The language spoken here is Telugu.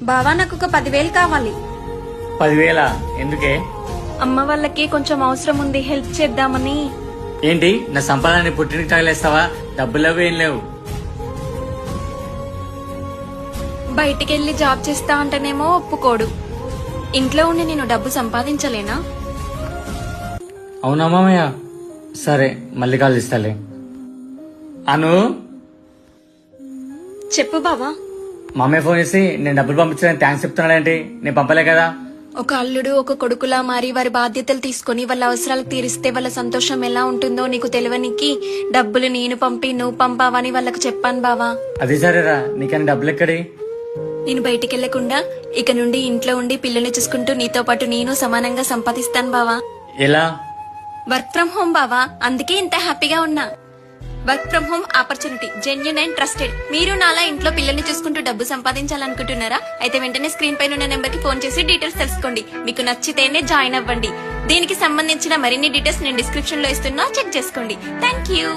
బావా నాకు ఒక 10,000 కావాలి. 10,000 ఎందుకే? అమ్మ వాళ్ళకి కొంచెం అవసరం ఉంది, హెల్ప్ చేద్దామని. ఏంటి నా సంపాదన పుట్టినకి తగలేస్తావా? డబ్బులేవు ఏం లేవు. బయటికెళ్లి జాబ్ చేస్తా అంటేనేమో ఒప్పుకోడు. ఇంట్లో ఉండి నేను డబ్బు సంపాదించలేనా? అవునా మామయ్య? సరే మళ్ళీ కాల్ ఇస్తాలే. అను, చెప్పు బావా. మామయ్య ఫోన్ చేసి నేను డబ్బులు పంపించడానికి థ్యాంక్స్ చెప్తున్నాడేంటి? నేను పంపలే కదా. ఒక అల్లుడు ఒక కొడుకులా మారి వారి బాధ్యతలు తీసుకుని వాళ్ళ అవసరాలు తీరిస్తే వాళ్ళ సంతోషం ఎలా ఉంటుందో నీకు తెలియనికి డబ్బులు నేను పంపి నువ్వు పంపావని వాళ్ళకు చెప్పాను బావా. అది సరేరా, నీకని డబ్బులు ఎక్కడి? నేను బయటికి వెళ్లకుండా ఇక నుండి ఇంట్లో ఉండి పిల్లల్ని చూసుకుంటూ నీతో పాటు నేను సమానంగా సంపాదిస్తాను బావా. ఎలా? వర్క్ ఫ్రం హోమ్ బావా, అందుకే ఇంత హ్యాపీగా ఉన్నా. Work from home opportunity, genuine and trusted. మీరు నాలా ఇంట్లో పిల్లల్ని చూసుకుంటూ డబ్బు సంపాదించాలనుకుంటున్నారా? అయితే వెంటనే స్క్రీన్ పైన ఉన్న నెంబర్ కి ఫోన్ చేసి డీటెయిల్స్ తెలుసుకోండి. మీకు నచ్చితేనే జాయిన్ అవ్వండి. దీనికి సంబంధించిన మరిన్ని డీటెయిల్స్ నేను డిస్క్రిప్షన్ లో ఇస్తున్నా, చెక్ చేసుకోండి. Thank you.